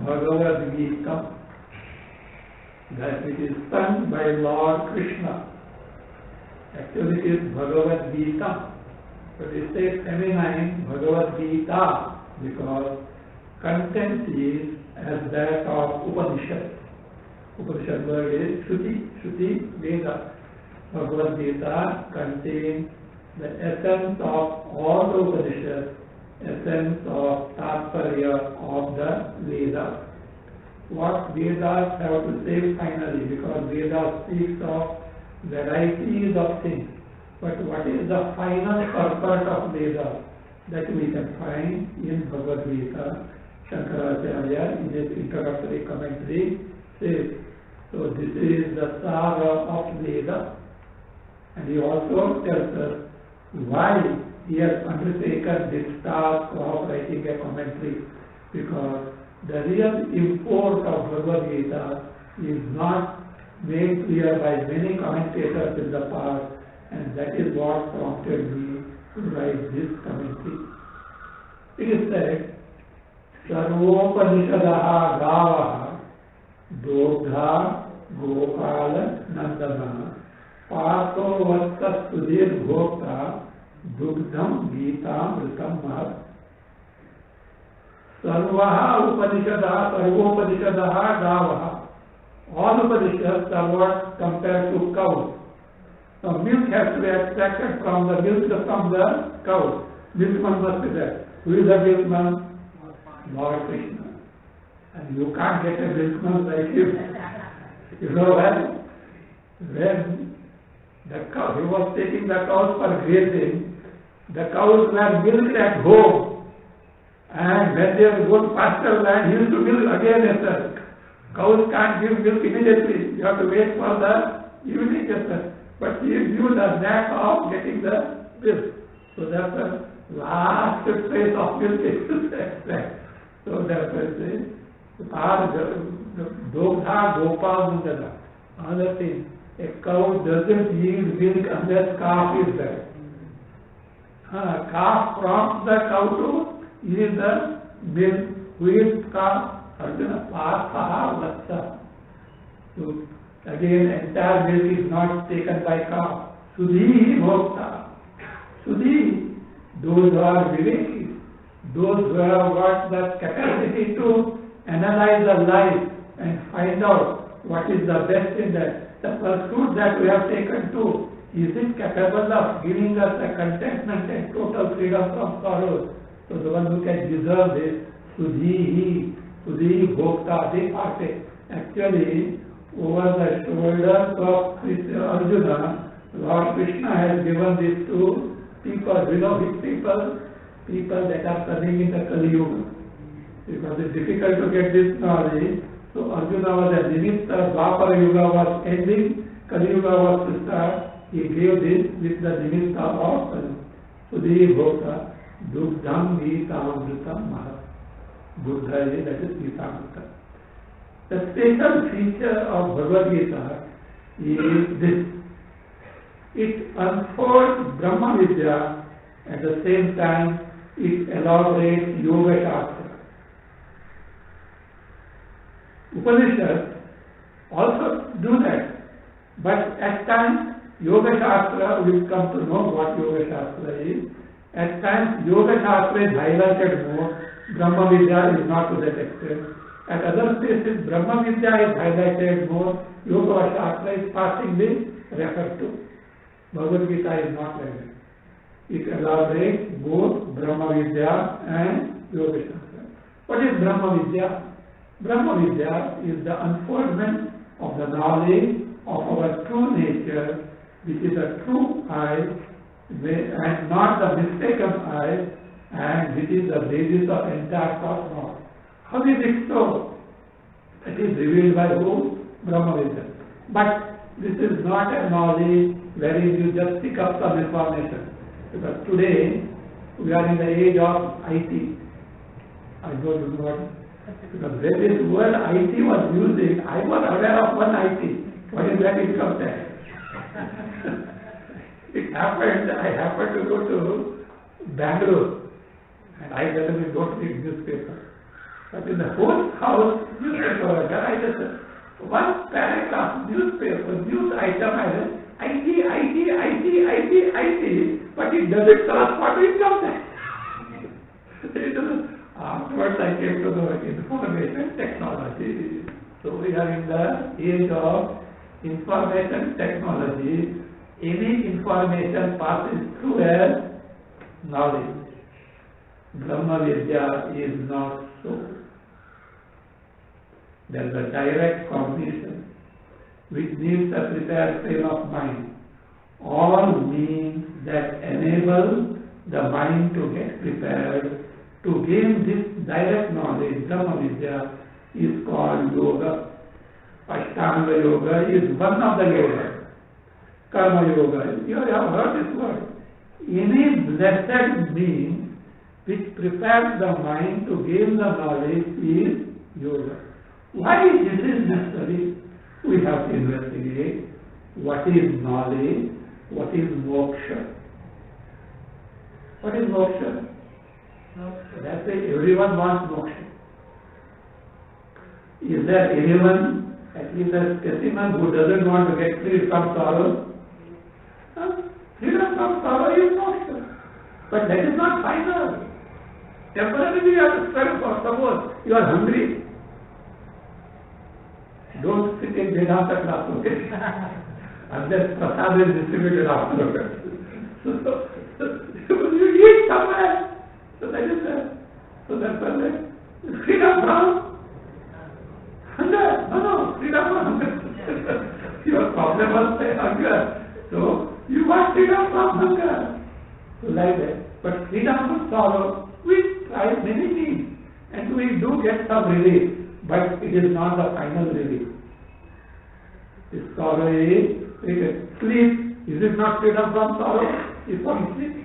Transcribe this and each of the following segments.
Bhagavad Gita, that it is sung by Lord Krishna. Actually it is Bhagavad Gita, but it says feminine Bhagavad Gita because content is as that of Upanishads. Upanishad word is Shruti, Veda. Bhagavad Gita contains the essence of all the Upanishads, essence of Tathparya of the Vedas. What Vedas have to say finally, because Vedas speaks of varieties of things. But what is the final purpose of Vedas? That we can find in Bhagavad Gita. Shankara Bhashya in his introductory commentary says, so this is the saga of Vedas. And he also tells us why he has undertaken this task of writing a commentary, because the real import of Bhagavad Gita is not made clear by many commentators in the past, and that is what prompted me to write this commentary. It is said, Sarvopanishadaha Gavaha Dogdha Gopala Nandana Pato Vatsa Sudhir Bhokta Dugdham Gita Mritam Mahat. Sarvaha Upanishadaha Sarvopanishadaha Gavaha. All Upanishads are what compared to cows. Now milk has to be extracted from the cows. Milkman must be there. Who is the milkman? Lord Krishna. And you can't get a milkman like him. You know when the cow, he was taking the cows for grazing, the cows were milked at home. And when they go to pasture land, he used to milk again as cows can't give milk immediately. You have to wait for the evening as but he knew the knack of getting the milk. So that's the last trace of milk is extract. So that's why I say, Dogdha Gopal Nandana. Another thing, a cow doesn't yield milk unless calf is there. Calf prompts the cow to yield the milk. Who is calf? Arjuna, Parthaha Vatsa. So again, entire milk is not taken by calf. Sudhi Bhokta. Sudhi, those who are viveki, those who have got the capacity to analyze the life and find out what is the best in that. The pursuit that we have taken to, is it capable of giving us a contentment and total freedom from sorrows? So the one who can deserve this, Sudhi Bhokta, they partake. Actually, over the shoulders of Arjuna, Lord Krishna has given this to people, which people that are coming in the Kali Yuga. Because it's difficult to get this knowledge. So Arjuna was a Nimitta, Dwapara Yuga was ending, Kali Yuga was to start. He gave this with the Nimitta of Kali. Sudhi Bhokta, Dugdham Gitamritam Mahat. Buddha, that is Gitamrita. The special feature of Bhagavad Gita is this. It unfolds Brahma Vidya, at the same time it elaborates Yoga Shastra. Upanishads also do that, but at times Yoga Shastra, we come to know what Yoga Shastra is. At times Yoga Shastra is highlighted more, Brahma Vidya is not to that extent. At other places Brahma Vidya is highlighted more, Yoga Shastra is passingly referred to. Bhagavad Gita is not like that. It elaborates both Brahma Vidya and Yoga Shastra. What is Brahma Vidya? Brahma Vidya is the unfoldment of the knowledge of our true nature, which is a true I, and not the mistaken I, and which is the basis of entire cosmos. How is it so? That is revealed by who? Brahma Vidya. But this is not a knowledge wherein you just pick up some information. Because today we are in the age of IT. I don't know what. Because when this word IT was using, I was aware of one IT. What is that? Income tax. It happened, I happened to go to Bangalore, and I generally don't read newspaper. But in the whole house, newspaper, I just, one paragraph, newspaper, news item, I read, IT, but it doesn't correspond to income tax. Afterwards I came to know information technology. So we are in the age of information technology. Any information passes through as knowledge. Brahma Vidya is not so. There is a direct cognition which needs a prepared frame of mind. All means that enable the mind to get prepared to gain this direct knowledge. Brahma Vidya is called yoga. Ashtanga Yoga is one of the yogas. Karma Yoga, you have heard this word. Any blessed means which prepares the mind to gain the knowledge is yoga. Why this is necessary? We have to investigate what is knowledge, what is moksha. What is moksha? That's why everyone wants moksha. Is there anyone, at least a specimen, who doesn't want to get free from sorrow? Freedom from sorrow is moksha. But that is not final. Temporarily you have to struggle for. Suppose you are hungry. Don't sit in Vedanta class, okay? Unless prasad is distributed afterwards. So you eat somewhere. So that is that. So that's why freedom from hunger. No, freedom from hunger. Your problem was hunger. So you want freedom from hunger. So like that. But freedom from sorrow, we try many things. And we do get some relief. But it is not the final relief. This sorrow is sleep. Is it not freedom from sorrow? Is from sleep.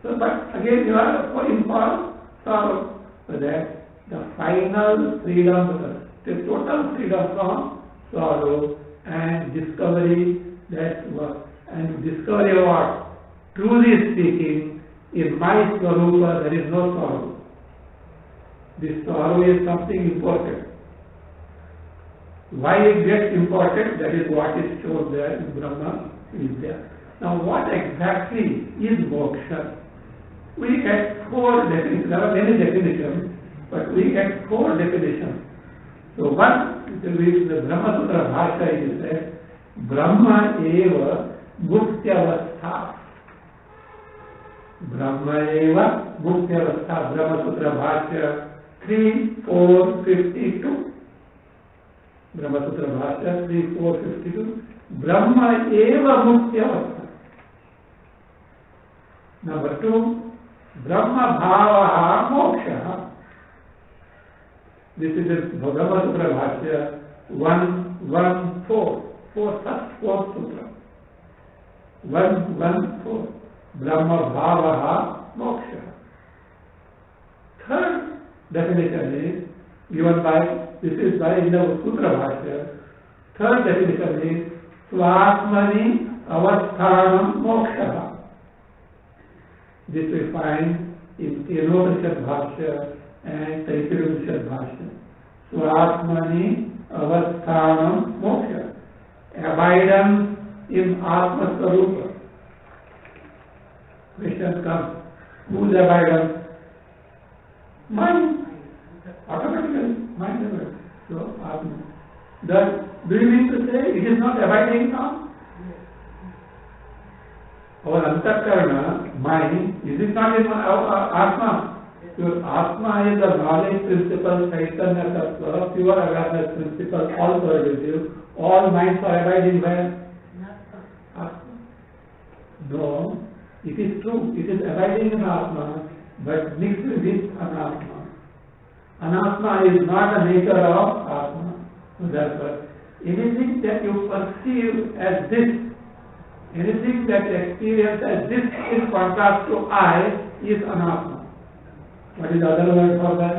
So, but again you are going for sorrow. So that the final freedom, the total freedom from sorrow and discovery, that what, and discovery of what? Truly speaking, in my Swarupa there is no sorrow. This sorrow is something important. Why it gets important, that is what is shown there in Brahma Vidya. Now what exactly is moksha? We get four definitions. There are many definitions, but we get four definitions. So one, in the Brahma Sutra Bhashya it is said, Brahma eva muktya-avastha. Brahma eva muktya-avastha. Brahma Sutra Bhashya 3.4.52. Brahma Sutra Bhashya 3.4.52. Brahma eva muktya-avastha. Number two, Brahma bhava moksha. This is in Brahma Sutra Bhashya 1.1.4. Fourth sutra. 1.1.4. Brahma bhava moksha. Third definition is given by, this is by in the Sutra Bhashya. Third definition is Swatmani avasthanam moksha. This we find in Upanishad Bhashya and Upanishad Bhashya. Swatmani avasthanam moksha. Abidance in Atma Swarupa. Question comes, whose abidance? Mind. Automatically, mind abidance. So, Atma. Do you mean to say it is not abiding now? Our antakarana, mind, is it not in our Atma? Your Atma is the knowledge principle, Chaitanya Tattva, pure awareness principle, all pervasive. All minds are abiding where? Atma. No, it is true. It is abiding in Atma, but mixed with Anatma. Anatma is not the nature of Atma. Therefore, anything that you perceive as this, anything that you experience as this in contrast to I is Anatma. What is the other word for that?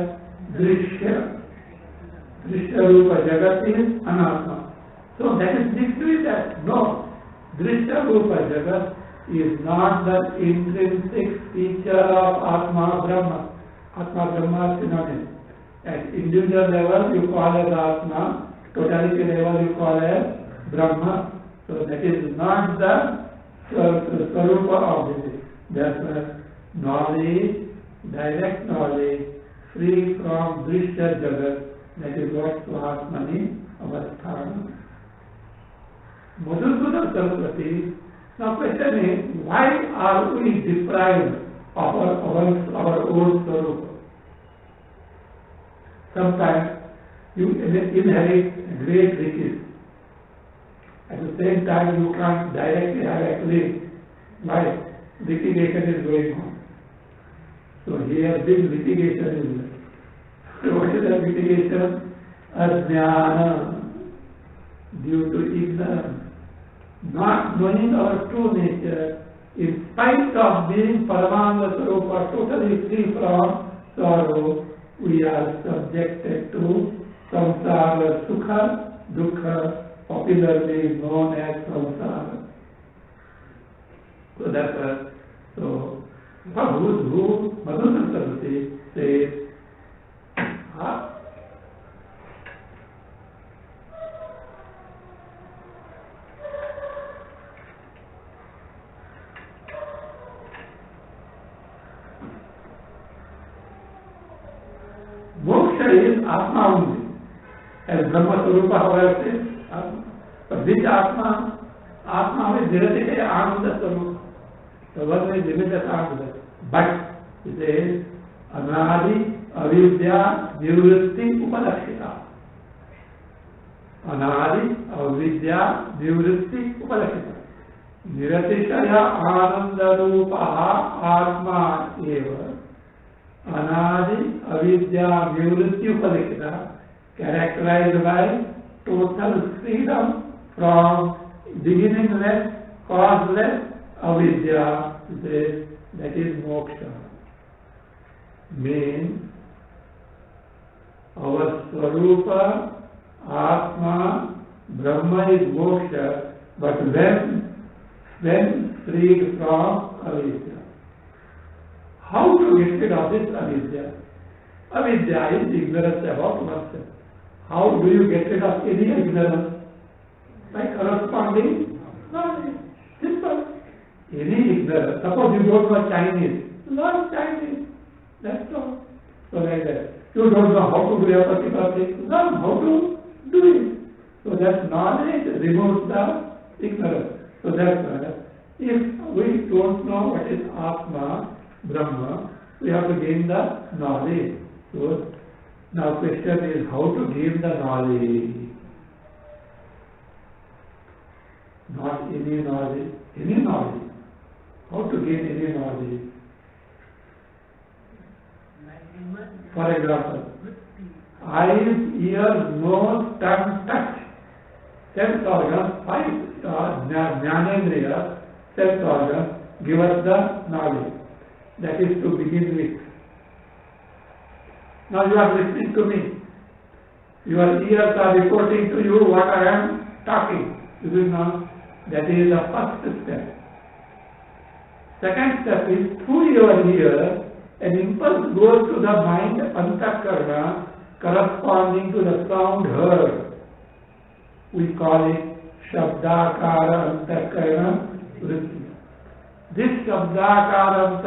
Drishya. Drishya Rupa Jagat is Anatma. So that is mixed with that. No. Drishya Rupa Jagat is not the intrinsic feature of Atma Brahma. Atma Brahma is synonym. At individual level you call as Atma, totality level you call as Brahma. So that is not the Swarupa of this. Therefore, knowledge, direct knowledge, free from Drishya Jagat, that is what Swatmani Avasthana. Madhusudana Saraswati, now question is, why are we deprived of our own Swarupa? Sometimes you inherit great riches. At the same time, you can't directly have a claim. Why? Litigation is going on. So here, big litigation is there. So what is the litigation? Ajnana, due to ignorance. Not knowing our true nature, in spite of being Paramananda Swarupa, totally free from sorrow, we are subjected to samsara sukha, dukkha, popularly known as samsara. So that's so who Madhusudana Saraswati says, moksha is Atma only. As Brahma Swarupa, however, says Atma. But which Atma? Atma is Niratikaya Ananda Swarupa. The one is limited Ananda. But it says Anadi Avidya Nivritti Upalakshita. Anadi Avidya Nivritti Upalakshita. Niratikaya Ananda Rupaha Atma Eva. Anadi Avidya Nivritti Upalakshita, characterized by total freedom from beginningless, causeless avidya. That is moksha. Means our Swarupa, Atma, Brahma is moksha, but when freed from avidya. How to get rid of this avidya? Avidya is ignorance about oneself. How do you get rid of any ignorance? By corresponding knowledge. Simple. Any ignorance. Suppose you don't know Chinese. Learn Chinese. That's all. So like that. You don't know how to do a particular thing. Learn how to do it. So that knowledge removes the ignorance. So that's why if we don't know what is Atma, Brahma, we have to gain the knowledge. So now question is how to gain the knowledge. Not any knowledge, any knowledge. How to gain any knowledge? For example, eyes, ears, nose, tongue, touch. Sense organs, five Jnanendriya, sense organs give us the knowledge. That is to begin with. Now you are listening to me. Your ears are reporting to you what I am talking. You will know that is the first step. Second step is through your ear, an impulse goes to the mind antakarna corresponding to the sound heard. We call it Shabdakara Antakarna Vritti. This Shabdakara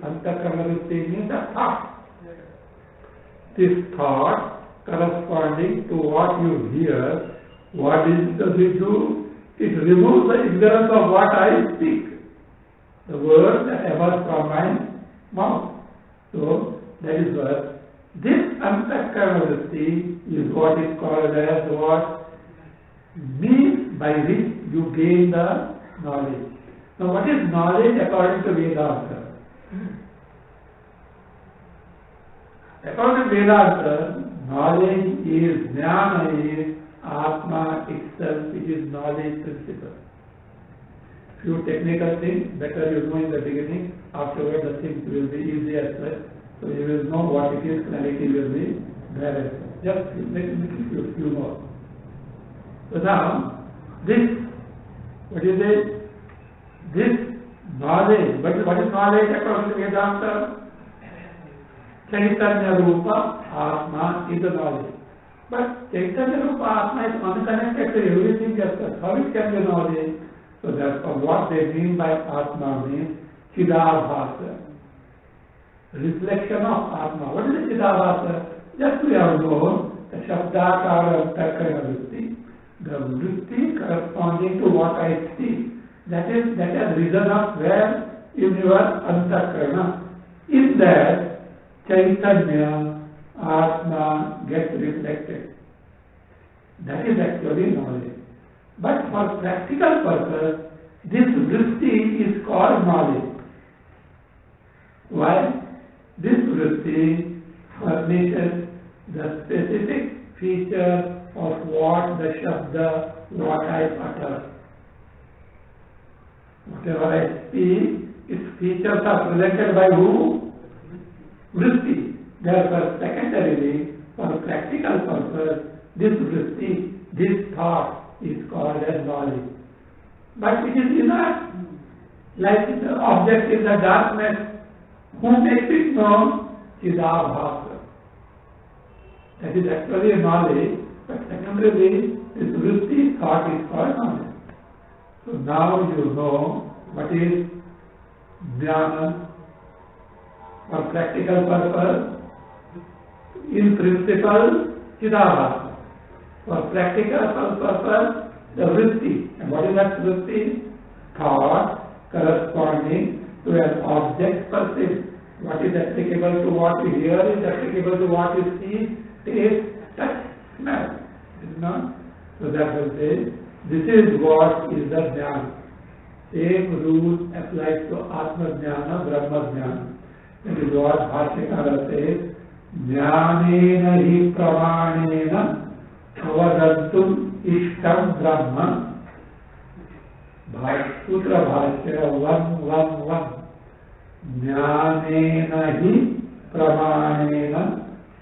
Antakarna Vritti means a thought. This thought corresponding to what you hear, what does it do? It removes the ignorance of what I speak. The words that emerge from my mouth. So, That is what this antakarana vritti is what is called as what means by which you gain the knowledge. Now what is knowledge according to Vedanta? According to Vedanta, knowledge is, Jnana is Atma itself, which is knowledge principle. Few technical things, better you know in the beginning, afterward the things will be easy as well. So you will know what it is, clarity will be there as well. Just let me few more. So now, this, what is it? This knowledge, what is knowledge according to Vedanta? Chaitanya Rupa Atma is the knowledge. But Chaitanya Rupa Atma is unconnected to everything else. How it can be knowledge? So therefore what they mean by Atma means Chidabhasa. Reflection of Atma. What is the Chidabhasa? Just we have known the Shabdakara Antakarana vritti. The vritti corresponding to what I see. That has risen up where? In your Antakarana. In that Chaitanya, Atma gets reflected. That is actually knowledge. But for practical purpose, this vritti is called knowledge. Why? This vritti furnishes the specific feature of what the Shabda, what I utter. Whatever I speak, its features are presented by who? Vritti. Therefore, secondarily, for practical purpose, this vritti, this thought is called as knowledge. But it is inert. Like the object in the darkness, who makes it known? Chidabhasa. That is actually a knowledge, but secondarily, this vritti thought is called knowledge. So now you know what is Jnana. For practical purpose, in principle, Chidabhasa. For practical purpose, the vritti. And what is that vritti? Thought corresponding to an object perceived. What is applicable to what you hear is applicable to what you see, taste, touch, smell. Is it not? So that will say, this is what is the Jnana. Same rule applies to Atma Jnana, Brahma Jnana. That is what Bhashyakara says, Jnanena hi pramanena avadantum ishtam brahma. Sutra Bhashya 111. Jnanena hi pramanena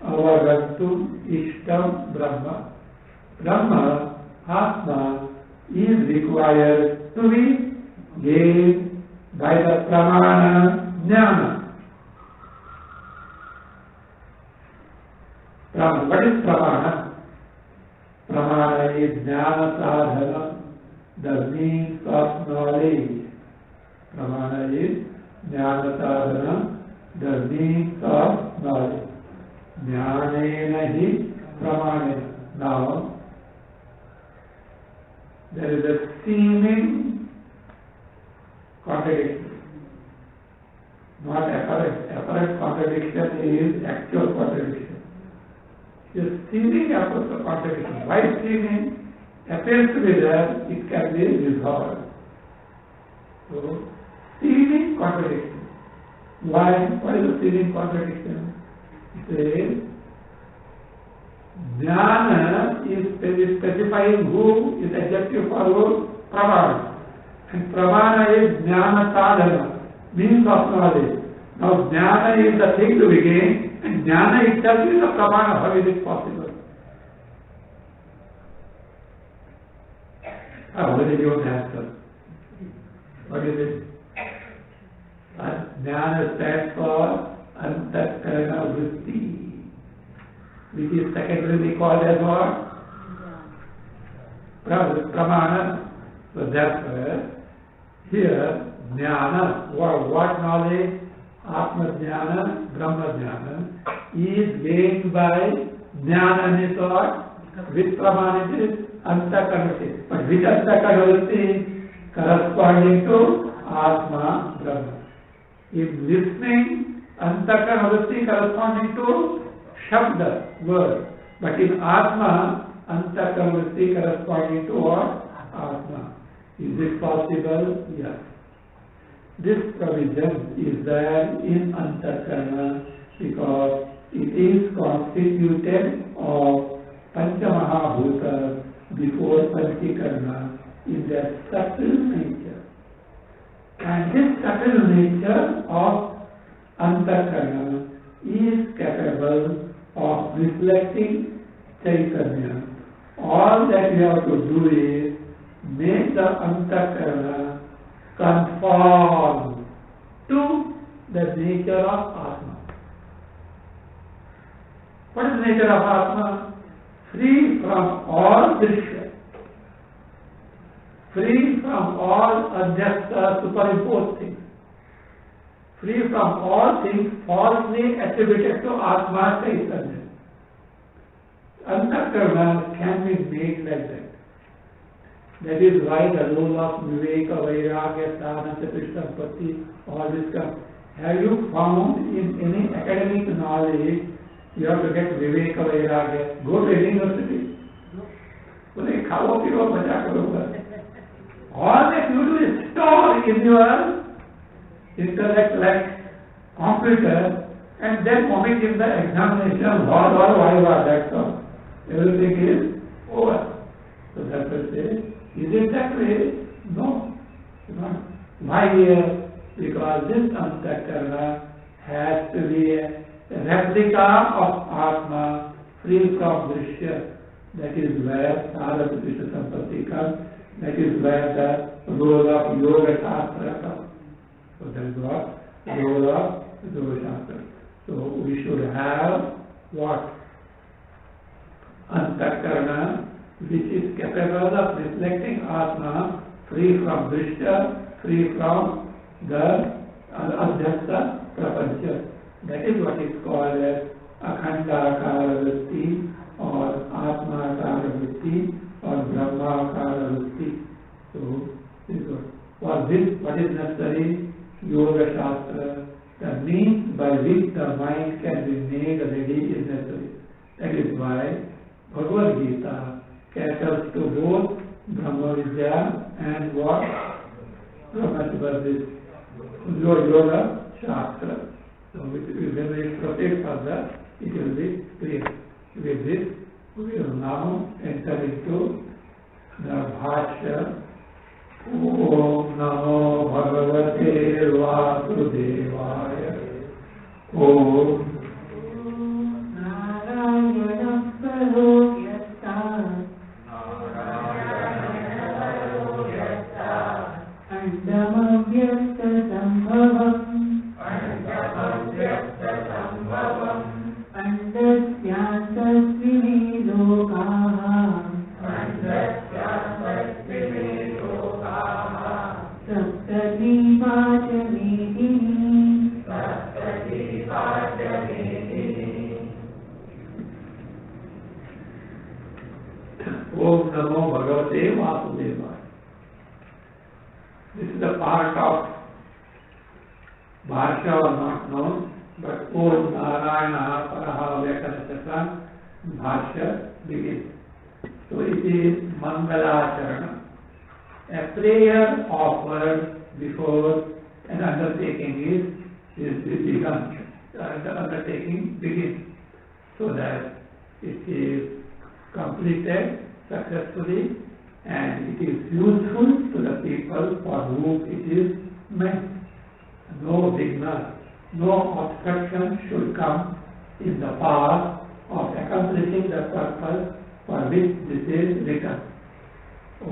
avadantum ishtam brahma. Brahma, Atma, is required to be gained by the pramana jnana. What is pramana? Pramana is jnana sadhana, the means of knowledge. Pramana is jnana sadhana, the means of knowledge. Jnanena hi pramanena. Now, there is a seeming contradiction. Not apparent. Apparent contradiction is actual contradiction. The seeming contradiction. Why seeming appears to be there, it can be resolved. So, seeming contradiction. Why? What is the seeming contradiction? It says, Jnana is specifying who is adjective for who? Pramana. And Pramana is Jnana sadhana, means of knowledge. Now Jnana is the thing to be gained, and Jnana itself is a Pramana. How is it possible? I already give an answer. What is it? Jnana stands for Antakarana vritti, which is secondarily called as what? Pramana. So therefore, here, Jnana, what knowledge? Atma Jnana, Brahma Jnana, is gained by Jnana means what? Which Pramana it is? Antakarana. But which Antakarana is corresponding to Atma, Brahma. If listening Antakarana vritti corresponding to Shabda, word. But in Atma, Antakarana vritti corresponding to what? Atma. Is it possible? Yes. This provision is there in Antakarana because it is constituted of Panchamahabhuta before Panchikarana in their subtle nature. And this subtle nature of Antakarana is capable of reflecting Chaitanya. All that we have to do is make the Antakarana conform to the nature of Atma. What is the nature of Atma? Free from all drishya, free from all adhyasta superimposed things, free from all things falsely attributed to Atma Chaitanya. Antakarana can be made like that. That is why the role of Viveka, Vairagya, Sadhana, Sampatti, all this stuff. Have you found in any academic knowledge you have to get Viveka, Vairagya? Go to any university. All that you do is store in your intellect like computer and then vomit in the examination, why, that's all. Everything is over. So that's what say. Is it that way? No. Why here? Because this Antakarana has to be a replica of Atma, free from drishya. That is where Sadhana Krishna Sampatti comes. That is where the role of Yoga Shastra comes. So that is what? The role of Yoga Shastra. So we should have what? Antakarana, which is capable of reflecting Atma, free from drishya, free from the adhyasta prapancha. That is what is called as Akhandakara vritti or Atmakara vritti or Brahmakara vritti. So, for this, what is necessary? Yoga Shastra, the means by which the mind can be made ready is necessary. That is why Bhagavad Gita caters to both Brahma Vidya and what? Brahma Yoga Shastra. So when we proceed further, it will be clear. With this, we will now enter into the Bhashya. Om Namo Bhagavate Vasudevaya. Om Om Namo Bhagavate Vasudevaya. This is the part of Bhashya or not known, but Om Narayana Paraha Vyakana Bhashya begins. So it is Mangalacharana, a prayer offered before an undertaking is begun. The undertaking begins so that it is completed successfully and it is useful to the people for whom it is meant. No vigna, no obstruction should come in the path of accomplishing the purpose for which this is written. O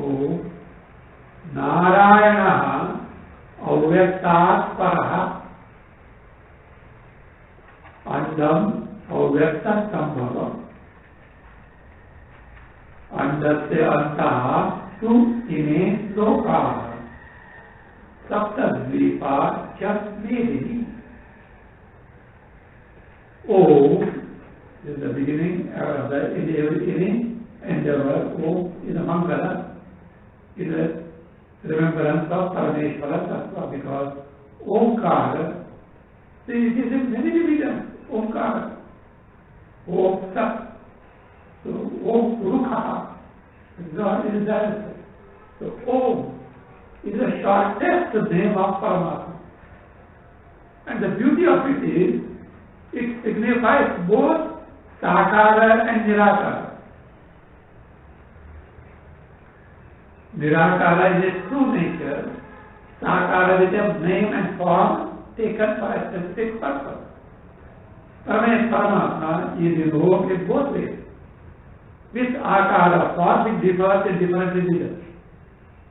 Narayana Avyaktat Paraha Andam Avyaktat Sambhavam. Andasya Antaha Tu Ine Loka Saptadvipa Chasvedini. O is the beginning of the any endeavor. O is a Mangala, is a remembrance of Parameshvara Tattva, because Omkara So it is in many divisions. Omkara, Om Sat, so Om Rukha, God is there. So Om is the shortest name of Paramatma. And the beauty of it is, it signifies both Sakara and Nirakara. Nirakara is its true nature, Sakara is a name and form taken for a specific purpose. Paramatma is invoked in both ways. With Akara, form it differs in different religions.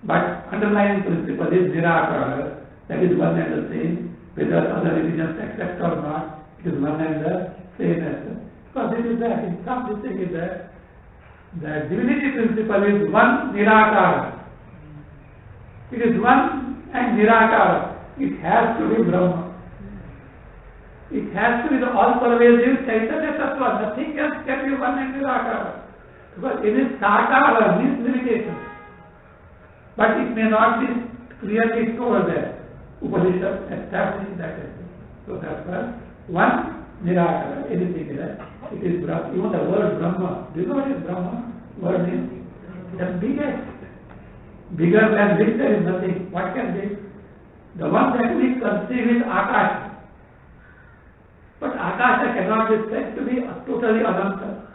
But underlying principle is Nirakara, that is one and the same, whether other religions accept or not, it is one and the same as. Because it is that, in some this thing is that the divinity principle is one Nirakara. It is one and Nirakara. It has to be Brahma. It has to be the all-pervasive Chaitanya Tattva. Nothing else can be one and Nirakara. Because it is Sakara, means limitation. But it may not be clearly told there. Upanishads establish that. So that's why one Nirakara, anything else, it is Brahma. Even the word Brahma, do you know what is Brahma? Word means the biggest. Bigger than this there is nothing. What can be? The one that we conceive is Akasha. But Akasha cannot be said to be totally Ananta.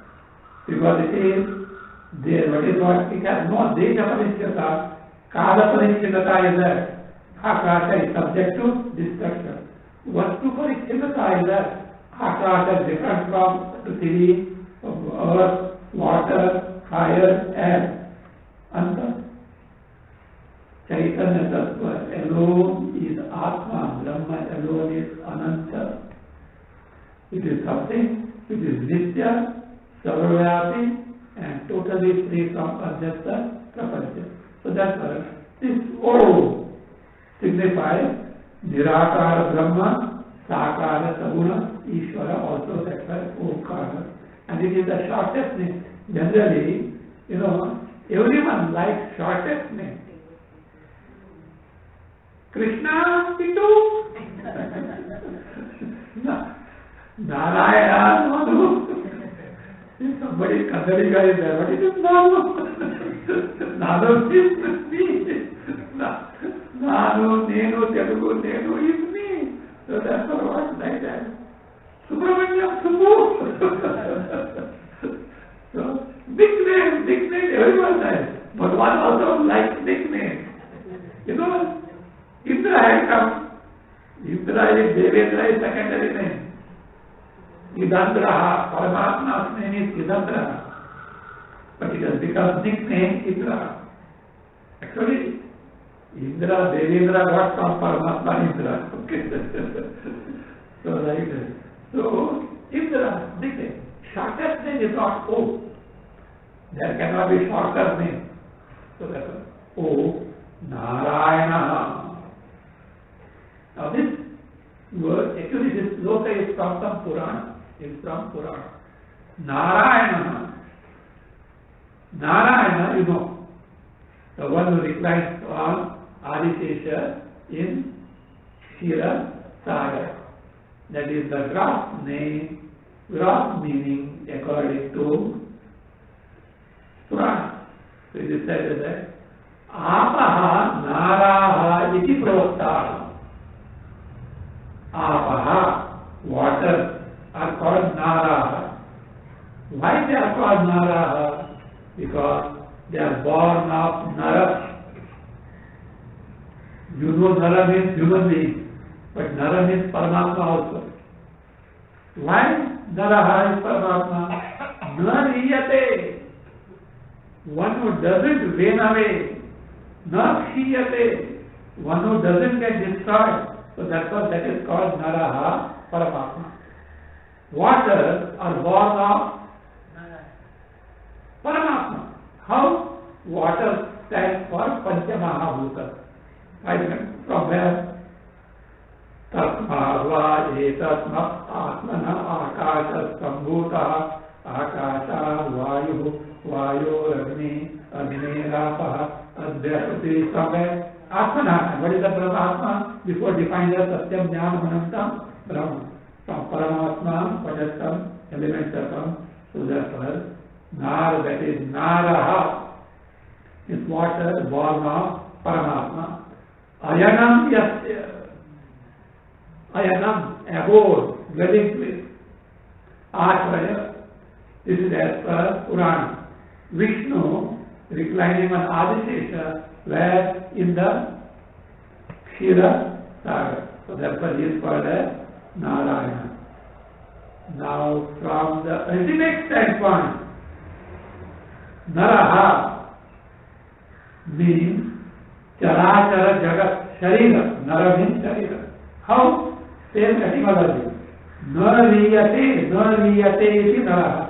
Because it is there, what is what? It has no Desha Parishyata. Kala Parishyata is there. Akasha is subject to destruction. Vastu Parishyata is there. Akasha is different from Prithvi, earth, water, fire, air. Anta. Chaitanya Tattva alone is Atma. Brahma alone is Ananta. It is something which is Nitya, Sarvavyapi, and totally free from Advaita Prapancha. So that's why this O signifies Nirakara Brahma, Sakara Saguna, Ishvara, also that's why Omkara. And it is the shortest name. Generally, everyone likes shortest name. Krishna, Pitu. No. Narayana, Madhu. Somebody, Kandari guy is there. What is it, Nanu? Nanu is me. Nanu, Nenu, Telugu, Nenu is me. So that's what like that. Subramanyam, Subbu. So, nickname, everyone likes. But one also likes nickname. Indra had come. Indra is Devendra is secondary name. Idandraha, Paramatma's name is Idandraha. But it has become nickname Indra. Actually, Indra, Devendra got from Paramatma Indra. Okay. So like that. So, Indra, nickname. Shortest name is not O. There cannot be shorter name. So that's O, Narayana. Now this word, actually this loka is from some Purana. It's from Purana. Narayana. Narayana, the one who reclines on Adishesha in Shira Sagar. That is the gross name, gross meaning according to Purana. So it is said that Apaha Naraha iti protha. Apaha, water, are called Naraha. Why they are called Naraha? Because they are born of Nara. Nara means human being, but Nara means Paramatma also. Why Naraha is Paramatma? Nariyate. One who doesn't wane away. Nakshiyate. One who doesn't get destroyed. So that's what that is called Naraha Paramatma. Waters are born of Paramatma. How? Water stands for Panchamahabhuta. From where? Tasmava etasma atmana akasha sambhuta akasha vayu vayo agni rapaha Advaita somewhere. Atmana. What is the Paramatma? Before defined as Satyam Jnana Anantam, from Paramatma, Padastam, elements are come. So therefore, Nar, that is Naraha, is water born of Paramatma. Ayanam Yasya. Ayanam, abode, dwelling place. Ashraya, this is as per Purana. Vishnu, reclining on Adishesha, where in the Kshira Sagar. So therefore he is called as Narayana. Now from the ultimate standpoint, Naraha means Charachara Jagat Sharira. Nara means Sharira. How? Same etymology. Narviyate iti Naraha.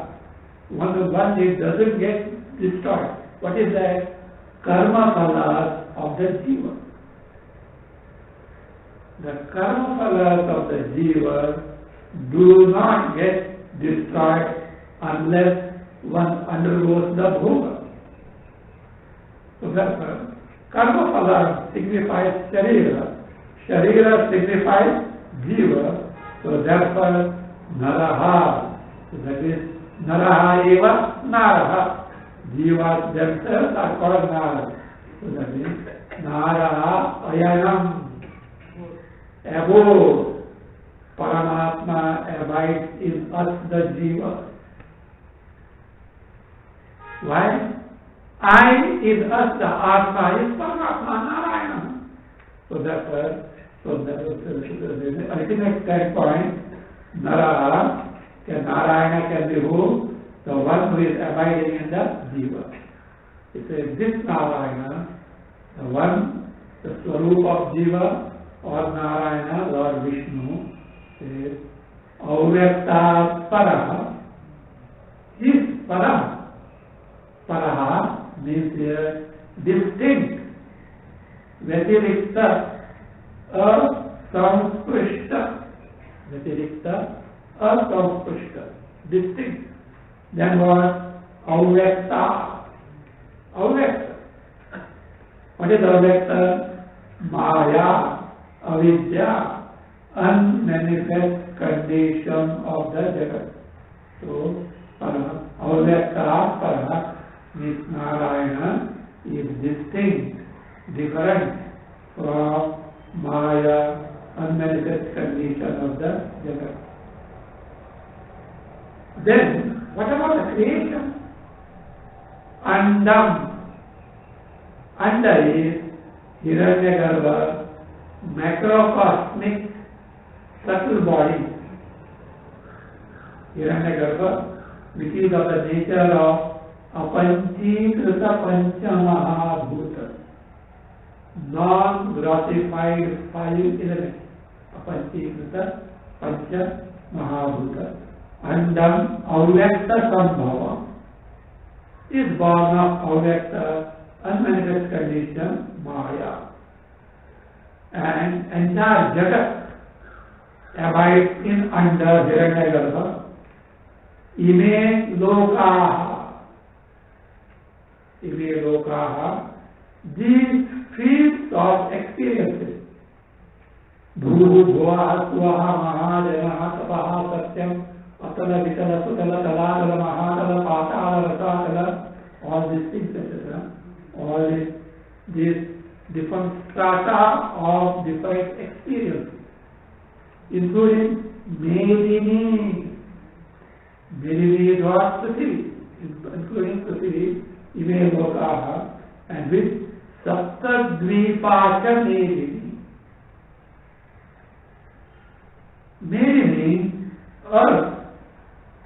One it doesn't get destroyed. What is that? Karma phalas of the jiva. The karma phalas of the jiva do not get destroyed unless one undergoes the bhoga. So therefore, karma phala signifies sharira. Sharira signifies jiva. So therefore, naraha. So that is naraha eva naraha. Jivas themselves are called nara. So that means naraha ayanam. Abode. Paramatma abides in us, the jiva. Why? I in us, the Atma is Paramatma, Narayana. So therefore, that was the ultimate standpoint. Narayana can be who? The one who is abiding in the jiva. It says this Narayana, the one, the Swarup of jiva, or Narayana, Lord Vishnu, is Avyakta Paraha. Is Paraha. Paraha means here distinct, Vyatirikta, Asamsprishta. Vyatirikta, Asamsprishta. Distinct. Then what? Avyakta. Avyakta. What is Avyakta? Maya. Avidya, unmanifest condition of the Jagat. So, Avyakta Paraha means Narayana is distinct, different from Maya, unmanifest condition of the Jagat. Then, what about the creation? Andam. Anda is Hiranyagarbha, macrocosmic subtle body. Hiranyagarbha, which is of the nature of apanchikrita panchamahabhuta, non-grossified 5 elements. Apanchikrita panchamahabhuta. Andam avyakta sambhava is born of avyakta, unmanifest condition, Maya. And entire Jagat abides in under Hiranyagarbha. Ime lokaha. Ime lokaha. These fields of experiences. Bhu, Bhuva, Swaha, Mahajana, Tapaha, Satyam, Atala, Vitala, Sutala, Taladala, Mahadala, Patala, Rasatala, all these things, etc. All these different strata of different experiences, including Medini. Medini is what? Prithvi, including Prithvi, Ime Lokaha, and with Saptadvipacha Medini. Medini, earth,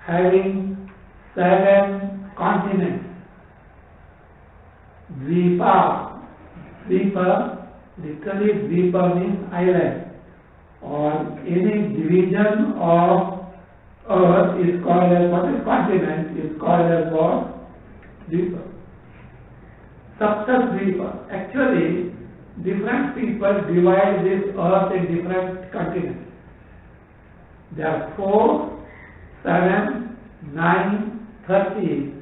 having 7 continents. Dvipa. Dvipa, literally Dvipa means island, or any division of earth is called as, what is continent, is called as what? Dvipa. Saptadvipa. Actually, different people divide this earth in different continents. There are 4, 7, 9, 30.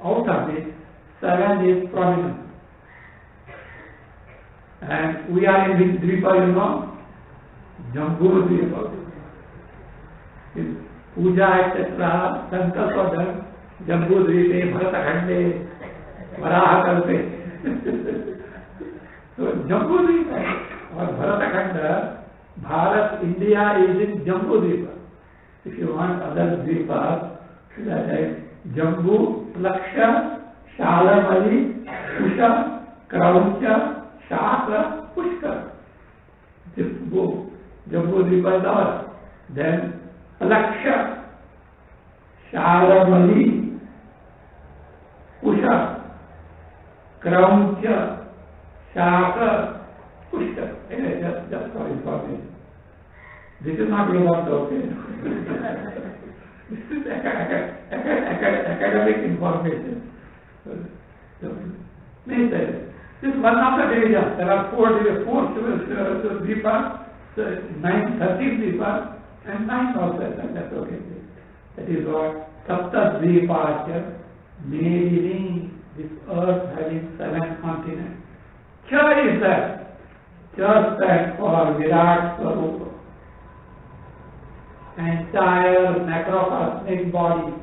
Out of it, 7 is prominent. And we are in which Dvipa, you know? Jambu Dvipa. Puja etc. संकल्प done. Jambu द्वीपे भरतखंडे Varaha कल्पे. So Jambu द्वीप है और Bharatkhand, Bharat, India is in Jambu द्वीप. If you want other dvipas, that is Jambu, Laksha, Shalamali, Kusha, Krauncha, Shaka, Pushkar. This book, Jambu dvipa is ours. Then Laksha, Shalamali, Kusha, Krauncha, Shaka, Pushkar. Anyway, just for information. This is not Vedanta, okay? This is academic information. This is one of the divisions. There are four dvipas, 13 dvipas, and 9 also. That's okay. That is what Sapta Dvipasya, meaning this earth having 7 continents. Cha is that. Cha stands for Virat Swarupa. Entire macrocosmic body,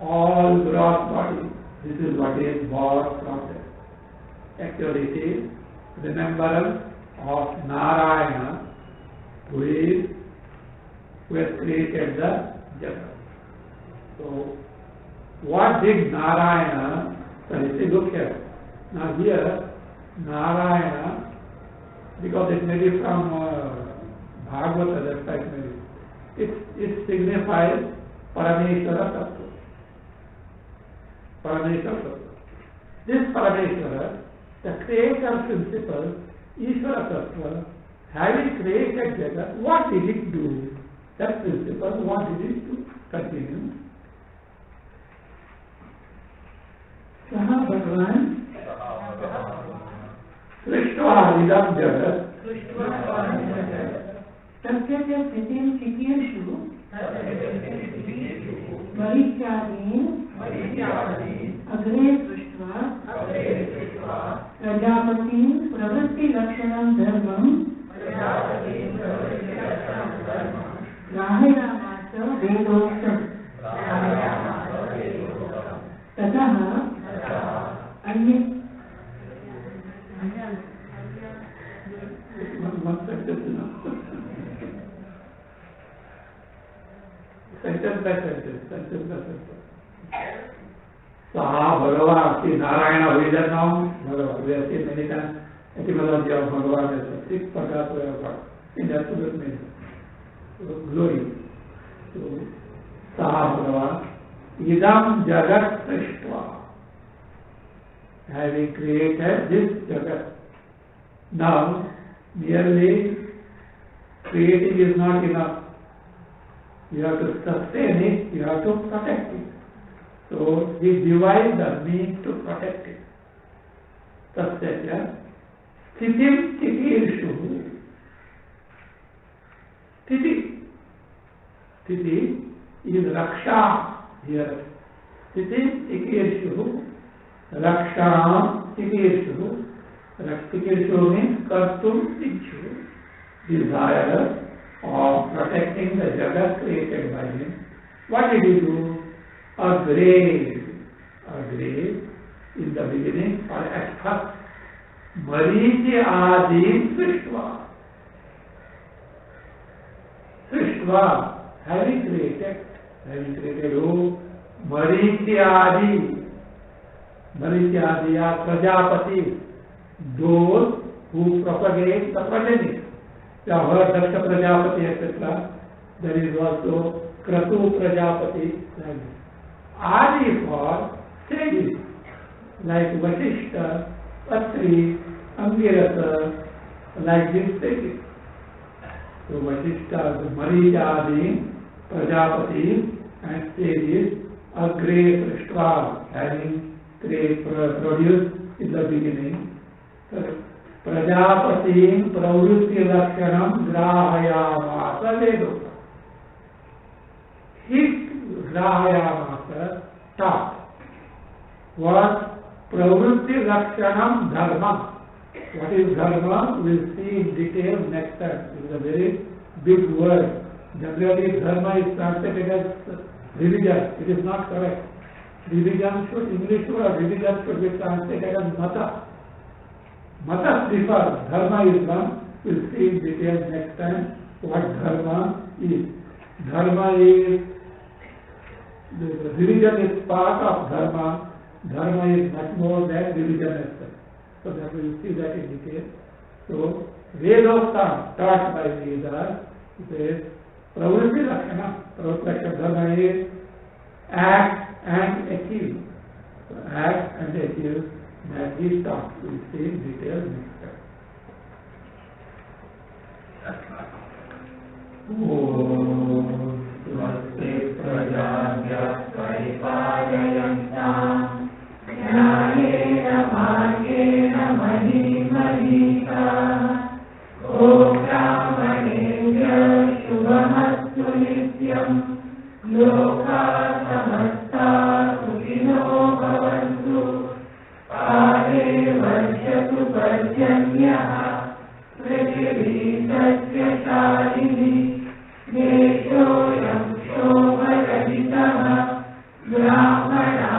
all gross body. This is what is born from there. Actually, it is remembrance of Narayana, who has created the Jagat. So, what did Narayana? So, you see, look here. Now here, Narayana, because it may be from Bhagavad Gita, that type maybe. It signifies Parameshwara Tattva. Parameshwara Tattva. This Parameshwara, the creator principle, Ishvara Tattva, having created Jagat, what did it do? That principle, what did it do? Continue. Saha Bhagavan Srishtva Idam Jagat तस्यस्य स्थितिं चिकीर्षु परित्यागेन अग्रे दृष्ट्वा प्रजापतिं प्रवृत्तिलक्षणं धर्मं ग्राहयामास वेदोक्तम्. ततः अन्य sentence by sentence. Saha Bhagavan, see Narayana, who is that now? Bhagavan. We have seen many times etymology of Bhagavan as 6 padas we have got in absolute meaning. So, glory. So, Saha Bhagavan, Idam Jagat Srishtva, having created this Jagat. Now, merely creating is not enough. You have to sustain it, you have to protect it. So, we devise the means to protect it. Tasya Sthitim Tikirshu. Sthiti is Raksha here. Sthitim Tikirshu. Raksha Tikirshu. Tikirshu means Kartum Ikshu. Desire of protecting the Jagat created by him. What did he do? A grave in the beginning, or at first, Marichi Adi Srishtva. Srishtva, having created who? Marichi Adi, Prajapati, those who propagate the progeny. You have heard Daksha Prajapati, etc. There is also Kratu Prajapati. Adi for sages like Vasishta, Atri, Angirasa, like these sages. So Vasishta, Marija, Prajapati, and sages are great Srishtva, having produced in the beginning. Prajapati pravrutti lakshanam grahayamasa vedota. His grahayamasa taught was pravrutti lakshanam dharma. What is dharma? We'll see in detail next time. It is a very big word. Generally, dharma is translated as religion. It is not correct. Religion should, English word or religion should be translated as mata. Matas differ. Dharma is one. We'll see in detail next time what dharma is. Dharma is, the religion is part of dharma. Dharma is much more than religion itself. So that we will see that in detail. So, Vedanta taught by Vedas says, Pravritti Lakshana. Pravritti Lakshana dharma is act and achieve. So act and achieve, that is taught. We will see in detail next time. Om Swasti Prajabhya Paripalayanta Jnanena Bhagena Mahimahita Brahmanendra Shubhamastu Nityam Loka Samasta Sukhino Bhavantu Pare Varshatu Parjanyah Prithvi Satya Shalini Deshoyam Shobharajitah Brahmana